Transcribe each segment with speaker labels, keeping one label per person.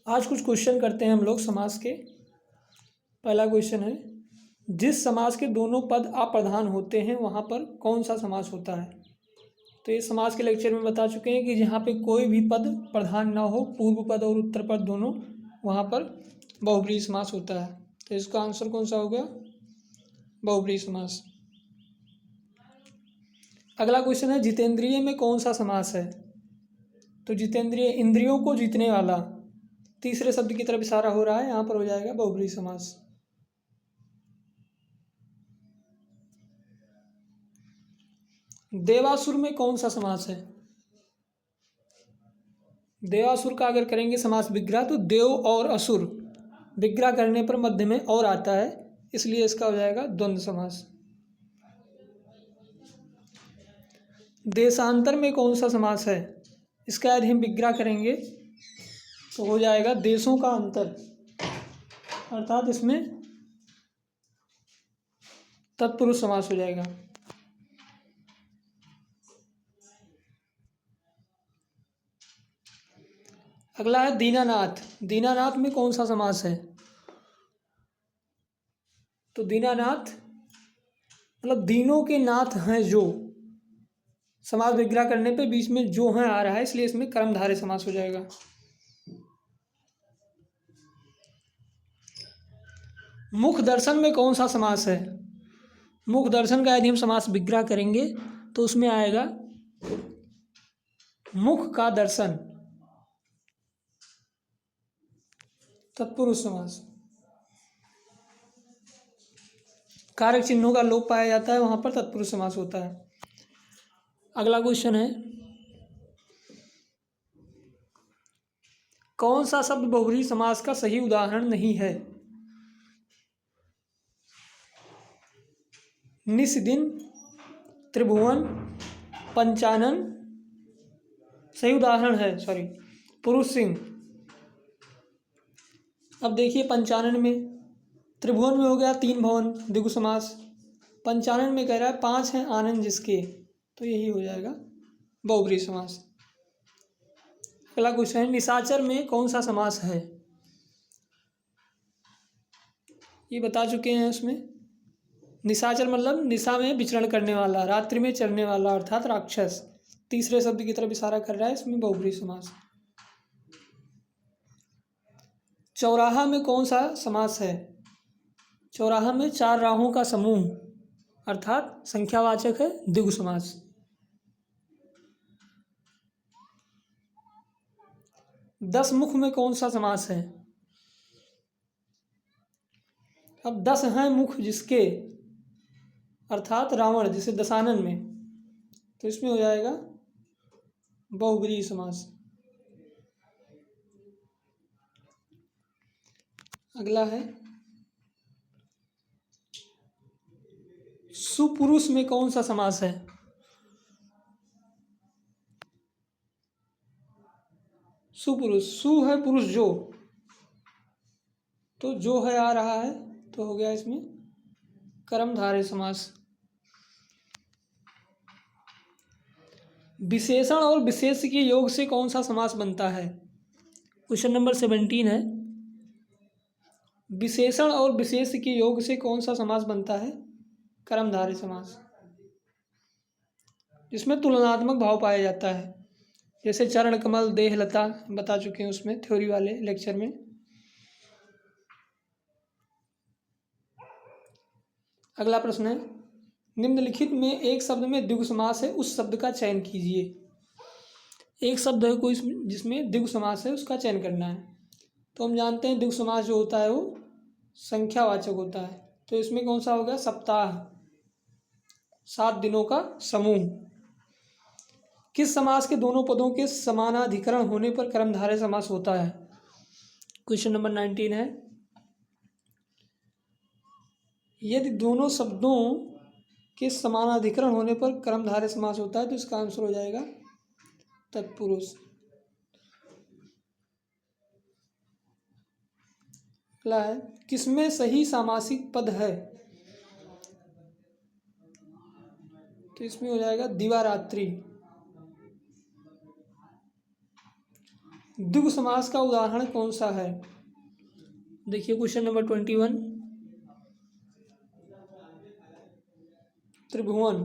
Speaker 1: आज कुछ क्वेश्चन करते हैं हम लोग समास के। पहला क्वेश्चन है, जिस समास के दोनों पद अप्रधान होते हैं वहाँ पर कौन सा समास होता है। तो ये समास के लेक्चर में बता चुके हैं कि जहाँ पे कोई भी पद प्रधान ना हो, पूर्व पद और उत्तर पद दोनों, वहाँ पर बहुब्रीहि समास होता है। तो इसका आंसर कौन सा हो गया, बहुब्रीहि समास। अगला क्वेश्चन है, जितेंद्रिय में कौन सा समास है। तो जितेंद्रिय इंद्रियों को जीतने वाला, तीसरे शब्द की तरफ इशारा हो रहा है, यहाँ पर हो जाएगा बहुब्रीहि समास। देवासुर में कौन सा समास है। देवासुर का अगर करेंगे समास विग्रह तो देव और असुर विग्रह करने पर मध्य में और आता है, इसलिए इसका हो जाएगा द्वंद्व समास। देशांतर में कौन सा समास है। इसका यदि हम विग्रह करेंगे तो हो जाएगा देशों का अंतर, अर्थात इसमें तत्पुरुष समास हो जाएगा। अगला है दीनानाथ। दीनानाथ में कौन सा समास है। तो दीनानाथ मतलब दीनों के नाथ हैं जो, समास विग्रह करने पे बीच में जो हैं आ रहा है, इसलिए इसमें कर्मधारय समास हो जाएगा। मुख दर्शन में कौन सा समास है। मुख दर्शन का यदि हम समास विग्रह करेंगे तो उसमें आएगा मुख का दर्शन, तत्पुरुष समास। कारक चिन्हों का लोप पाया जाता है, वहां पर तत्पुरुष समास होता है। अगला क्वेश्चन है, कौन सा शब्द बहुब्रीहि समास का सही उदाहरण नहीं है। निस्दिन, त्रिभुवन, पंचानन सही उदाहरण है, सॉरी पुरुष सिंह। अब देखिए पंचानन में, त्रिभुवन में हो गया 3 भवन द्विगु समास, पंचानन में कह रहा है 5 हैं आनंद जिसके, तो यही हो जाएगा बहुब्रीहि समास। अगला क्वेश्चन है, निशाचर में कौन सा समास है। ये बता चुके हैं उसमें। निशाचर मतलब निशा में विचरण करने वाला, रात्रि में चलने वाला, अर्थात राक्षस। तीसरे शब्द की तरफ इशारा कर रहा है, इसमें बहुब्रीहि समास। चौराहा में कौन सा समास है। चौराहा में 4 राहों का समूह, अर्थात संख्यावाचक है, द्विगु समास। दस मुख में कौन सा समास है। अब 10 हैं मुख जिसके, अर्थात रावण जिसे दशानन में, तो इसमें हो जाएगा बहुब्रीहि समास। अगला है, सुपुरुष में कौन सा समास है। सुपुरुष, सु है पुरुष जो, तो जो है आ रहा है, तो हो गया इसमें कर्मधारय समास। विशेषण और विशेष के योग से कौन सा समास बनता है। क्वेश्चन नंबर 17 है, विशेषण और विशेष के योग से कौन सा समास बनता है, कर्मधारय समास। इसमें तुलनात्मक भाव पाया जाता है, जैसे चरण कमल, देह लता बता चुके हैं उसमें थ्योरी वाले लेक्चर में। अगला प्रश्न है, निम्नलिखित में एक शब्द में द्विगु समास है, उस शब्द का चयन कीजिए। एक शब्द है कोई जिसमें द्विगु समास है, उसका चयन करना है। तो हम जानते हैं द्विगु समास जो होता है वो संख्यावाचक होता है, तो इसमें कौन सा होगा, सप्ताह, 7 दिनों का समूह। किस समास के दोनों पदों के समानाधिकरण होने पर कर्मधारय समास होता है। क्वेश्चन नंबर 19 है, यदि दोनों शब्दों के समानाधिकरण होने पर कर्मधारय समास होता है तो इसका आंसर हो जाएगा तत्पुरुष। अगला है, किसमें सही सामासिक पद है। तो इसमें हो जाएगा दिवारात्रि। द्विगु समास का उदाहरण कौन सा है? देखिए क्वेश्चन नंबर 21, त्रिभुवन।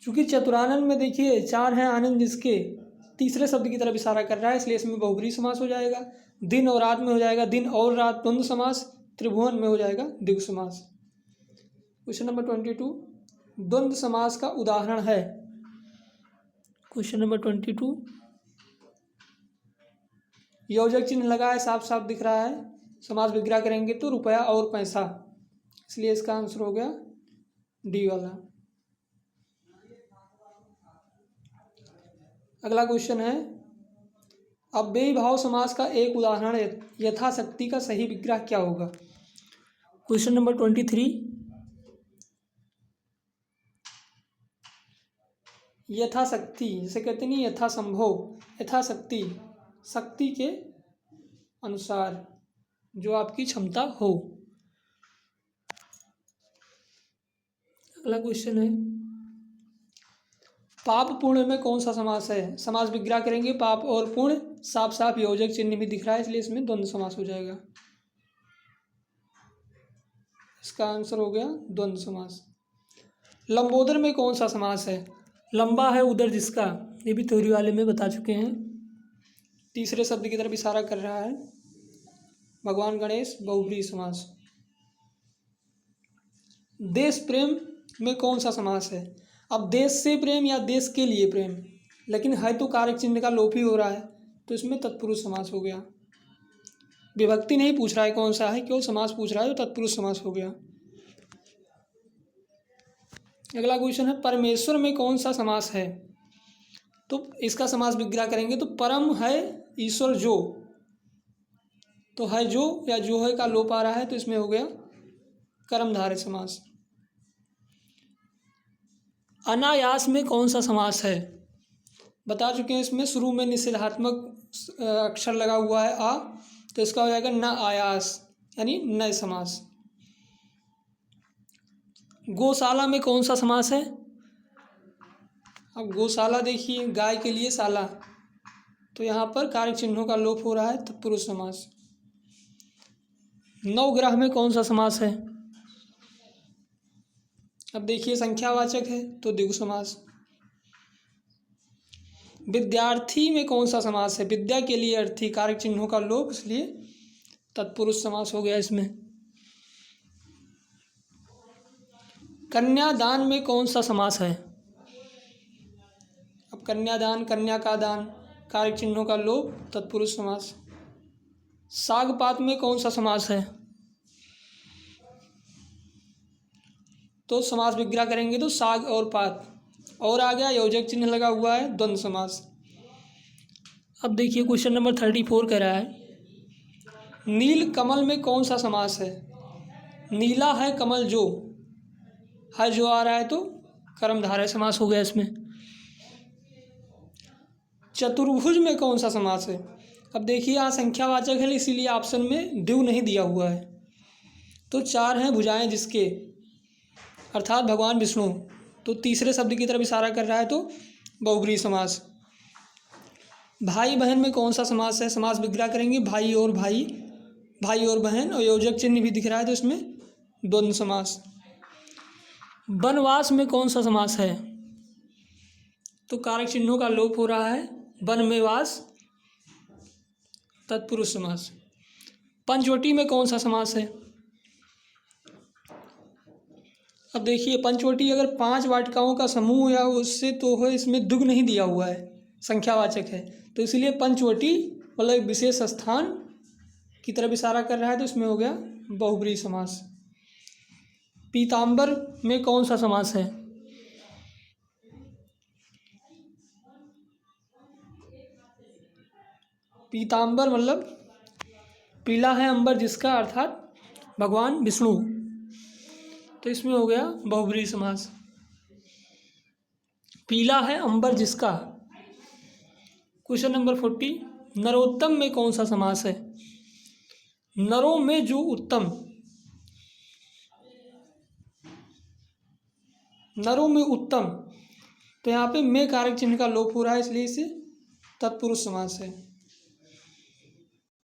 Speaker 1: चूंकि चतुरानन में देखिए चार हैं आनंद जिसके, तीसरे शब्द की तरफ इशारा कर रहा है, इसलिए इसमें बहुब्रीहि समास हो जाएगा। दिन और रात में हो जाएगा दिन और रात द्वंद्व समास। त्रिभुवन में हो जाएगा द्विगु समास। क्वेश्चन नंबर 22, द्वंद्व समास का उदाहरण है। क्वेश्चन नंबर 22, योजक चिन्ह लगा है, साफ साफ दिख रहा है। समास विग्रह करेंगे तो रुपया और पैसा, इसलिए इसका आंसर हो गया डी वाला। अगला क्वेश्चन है, अव्ययी भाव समास का एक उदाहरण यथाशक्ति का सही विग्रह क्या होगा? क्वेश्चन नंबर 23, यथाशक्ति जैसे कहते नहीं यथासंभव, यथाशक्ति शक्ति के अनुसार, जो आपकी क्षमता हो। अगला क्वेश्चन है, पाप पुण्य में कौन सा समास है? समास विग्रह करेंगे पाप और पुण्य, साफ साफ योजक चिन्ह भी दिख रहा है, इसलिए इसमें द्वंद्व समास हो जाएगा। इसका आंसर हो गया द्वंद्व समास। लंबोदर में कौन सा समास है? लंबा है उदर जिसका, ये भी थ्योरी वाले में बता चुके हैं। तीसरे शब्द की तरफ इशारा कर रहा है। भगवान गणेश, बहुब्रीहि समास। देश प्रेम में कौन सा समास है? अब देश से प्रेम या देश के लिए प्रेम, लेकिन है तो कारक चिन्ह का लोप ही हो रहा है, तो इसमें तत्पुरुष समास हो गया। विभक्ति नहीं पूछ रहा है कौन सा है, केवल समास पूछ रहा है, तो तत्पुरुष समास हो गया। अगला क्वेश्चन है, परमेश्वर में कौन सा समास है? तो इसका समास विग्रह करेंगे तो परम है ईश्वर जो, तो है जो या जो है का लोप आ रहा है, तो इसमें हो गया कर्मधारय समास। अनायास में कौन सा समास है? बता चुके हैं, इसमें शुरू में निषेधात्मक अक्षर लगा हुआ है आ, तो इसका हो जाएगा न आयास, यानी नए समास। गौशाला में कौन सा समास है? अब गौशाला देखिए गाय के लिए शाला, तो यहाँ पर कारक चिन्हों का लोप हो रहा है, तत्पुरुष समास। नवग्रह में कौन सा समास है? अब देखिए संख्यावाचक है तो द्विगु समास। विद्यार्थी में कौन सा समास है? विद्या के लिए अर्थी, कारक चिन्हों का लोप, इसलिए तत्पुरुष समास हो गया इसमें। कन्यादान में कौन सा समास है? अब कन्यादान, कन्या का दान, कारक चिन्हों का लोप, तत्पुरुष समास। सागपात में कौन सा समास है? तो समास विग्रह करेंगे तो साग और पात, और आ गया योजक चिन्ह लगा हुआ है, द्वंद्व समास। अब देखिए क्वेश्चन नंबर 34 कह रहा है, नील कमल में कौन सा समास है? नीला है कमल जो, है जो आ रहा है तो कर्मधारय समास हो गया इसमें। चतुर्भुज में कौन सा समास है? अब देखिए यहाँ संख्यावाचक है, इसीलिए ऑप्शन में द्विगु नहीं दिया हुआ है, तो चार हैं भुजाएं जिसके, अर्थात भगवान विष्णु, तो तीसरे शब्द की तरफ इशारा कर रहा है, तो बहुब्रीहि समास। भाई बहन में कौन सा समास है? समास विग्रह करेंगे भाई और भाई, भाई और बहन, और योजक चिन्ह भी दिख रहा है, तो इसमें द्वंद्व समास। वनवास में कौन सा समास है? तो कारक चिन्हों का लोप हो रहा है, वन में वास, तत्पुरुष समास। पंचवटी में कौन सा समास है? अब देखिए पंचवटी अगर 5 वाटिकाओं का समूह या उससे तो हो, इसमें दुग नहीं दिया हुआ है, संख्यावाचक है, तो इसलिए पंचवटी मतलब विशेष स्थान की तरफ इशारा कर रहा है, तो इसमें हो गया बहुब्रीहि समास। पीताम्बर में कौन सा समास है? पीताम्बर मतलब पीला है अंबर जिसका, अर्थात भगवान विष्णु, तो इसमें हो गया बहुब्रीहि समास। पीला है अंबर जिसका। क्वेश्चन नंबर 40, नरोत्तम में कौन सा समास है? नरों में जो उत्तम, नरों में उत्तम, तो यहाँ पे में कारक चिन्ह का लोप हो रहा है, इसलिए इसे तत्पुरुष समास है।